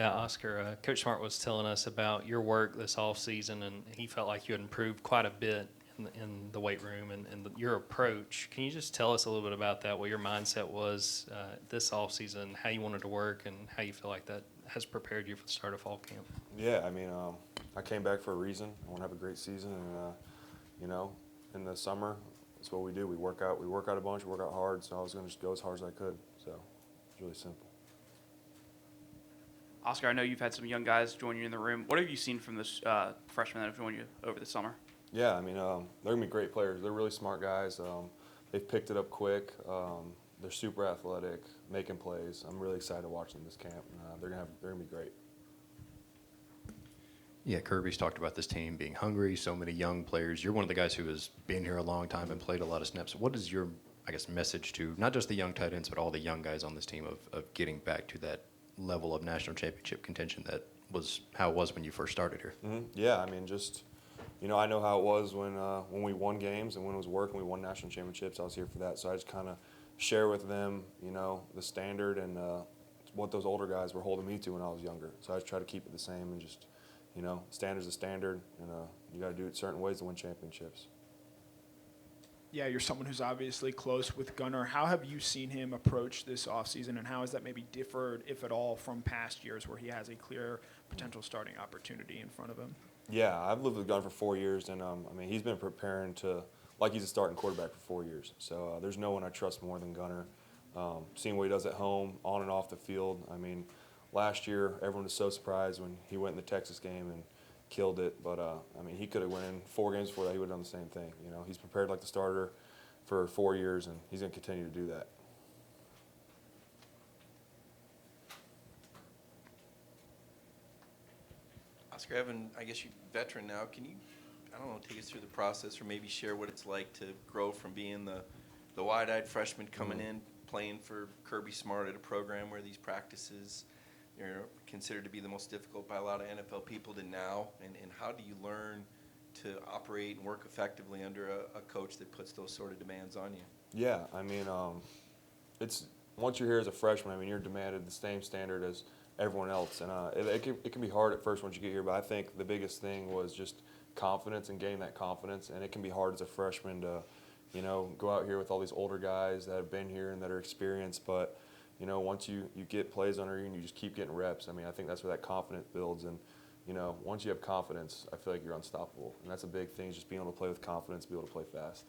Yeah, Oscar, Coach Smart was telling us about your work this off season, and he felt like you had improved quite a bit in the weight room and your approach. Can you just tell us a little bit about that, what your mindset was this off season, how you wanted to work, and how you feel like that has prepared you for the start of fall camp? Yeah, I mean, I came back for a reason. I want to have a great season, and you know, in the summer, that's what we do. We work out. We work out a bunch. We work out hard. So I was going to just go as hard as I could. So it's really simple. Oscar, I know you've had some young guys join you in the room. What have you seen from this freshmen that have joined you over the summer? Yeah, I mean, they're gonna be great players. They're really smart guys. They've picked it up quick. They're super athletic, making plays. I'm really excited to watch them this camp. They're gonna be great. Yeah, Kirby's talked about this team being hungry, so many young players. You're one of the guys who has been here a long time and played a lot of snaps. What is your, I guess, message to not just the young tight ends, but all the young guys on this team of getting back to that level of national championship contention that was how it was when you first started here? Mm-hmm. Yeah, I mean, just I know how it was when we won games and when it was work and we won national championships. I was here for that, so I just kind of share with them, the standard and what those older guys were holding me to when I was younger. So I just try to keep it the same and just, standard's a standard, and you got to do it certain ways to win championships. Yeah, you're someone who's obviously close with Gunnar. How have you seen him approach this offseason, and how has that maybe differed, if at all, from past years where he has a clear potential starting opportunity in front of him? Yeah, I've lived with Gunnar for 4 years, and he's been preparing like he's a starting quarterback for 4 years. So there's no one I trust more than Gunnar. Seeing what he does at home, on and off the field. I mean, last year everyone was so surprised when he went in the Texas game and killed it. But he could have went in 4 games before that. He would have done the same thing. He's prepared like the starter for 4 years, and he's going to continue to do that. Oscar, Evan, I guess you're a veteran now. Can you, I don't know, take us through the process or maybe share what it's like to grow from being the wide-eyed freshman coming in, playing for Kirby Smart at a program where these practices are considered to be the most difficult by a lot of NFL people to now, and how do you learn to operate and work effectively under a coach that puts those sort of demands on you? Yeah, it's once you're here as a freshman, you're demanded the same standard as everyone else, and it can be hard at first once you get here. But I think the biggest thing was just confidence and getting that confidence, and it can be hard as a freshman to, go out here with all these older guys that have been here and that are experienced. But once you get plays under you and you just keep getting reps, I think that's where that confidence builds. And once you have confidence, I feel like you're unstoppable, and that's a big thing, is just being able to play with confidence, be able to play fast.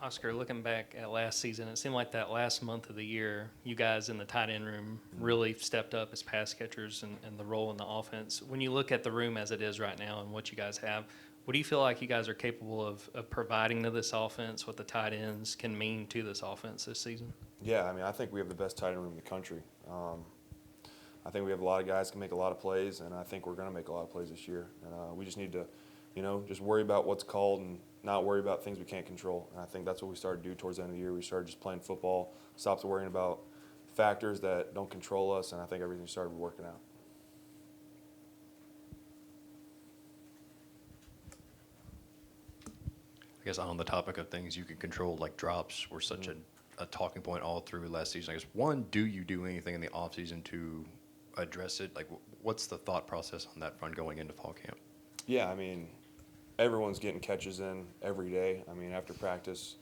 Oscar, looking back at last season, it seemed like that last month of the year, you guys in the tight end room really stepped up as pass catchers and the role in the offense. When you look at the room as it is right now and what you guys have, what do you feel like you guys are capable of providing to this offense, what the tight ends can mean to this offense this season? Yeah, I think we have the best tight end room in the country. I think we have a lot of guys who can make a lot of plays, and I think we're going to make a lot of plays this year. And we just need to, just worry about what's called and not worry about things we can't control. And I think that's what we started to do towards the end of the year. We started just playing football, stopped worrying about factors that don't control us, and I think everything started working out. I guess on the topic of things you can control, like drops were such a talking point all through last season. I guess, one, do you do anything in the offseason to address it? Like, what's the thought process on that front going into fall camp? Yeah, everyone's getting catches in every day. After practice,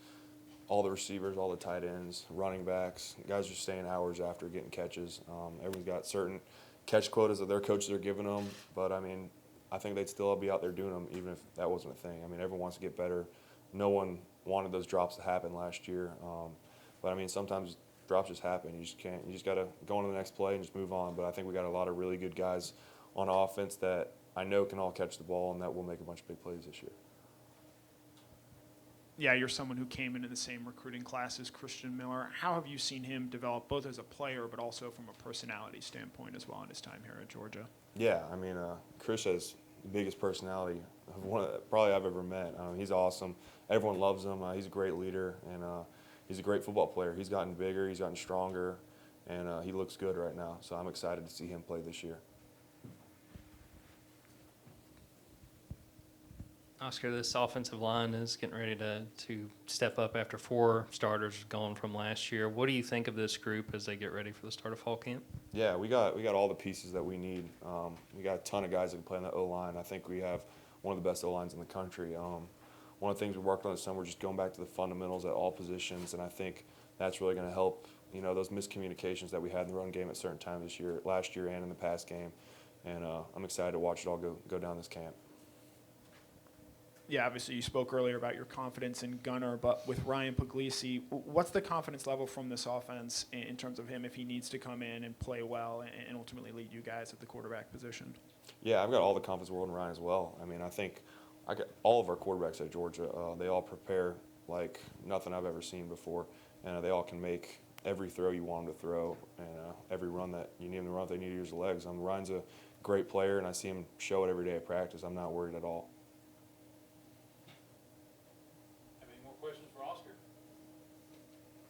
all the receivers, all the tight ends, running backs, guys are staying hours after getting catches. Everyone's got certain catch quotas that their coaches are giving them, but I think they'd still be out there doing them even if that wasn't a thing. Everyone wants to get better. No one wanted those drops to happen last year, but sometimes drops just happen. You just can't. You just got to go on to the next play and just move on. But I think we got a lot of really good guys on offense that I know can all catch the ball, and that will make a bunch of big plays this year. Yeah, you're someone who came into the same recruiting class as Christian Miller. How have you seen him develop, both as a player but also from a personality standpoint as well in his time here at Georgia? Yeah, Chris has the biggest personality of probably I've ever met. He's awesome. Everyone loves him. He's a great leader, and he's a great football player. He's gotten bigger. He's gotten stronger, and he looks good right now. So I'm excited to see him play this year. Oscar, this offensive line is getting ready to step up after 4 starters gone from last year. What do you think of this group as they get ready for the start of fall camp? Yeah, we got all the pieces that we need. We got a ton of guys that can play on the O-line. I think we have one of the best O-lines in the country. One of the things we worked on this summer was just going back to the fundamentals at all positions, and I think that's really going to help, those miscommunications that we had in the run game at certain times last year and in the past game. And I'm excited to watch it all go down this camp. Yeah, obviously you spoke earlier about your confidence in Gunnar, but with Ryan Puglisi, what's the confidence level from this offense in terms of him if he needs to come in and play well and ultimately lead you guys at the quarterback position? Yeah, I've got all the confidence in the world in Ryan as well. I mean, I think I got all of our quarterbacks at Georgia. They all prepare like nothing I've ever seen before, and they all can make every throw you want them to throw, and every run that you need them to run if they need to use the legs. Ryan's a great player, and I see him show it every day at practice. I'm not worried at all. Have any more questions for Oscar?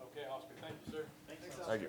Okay, Oscar, thank you, sir. Thank you.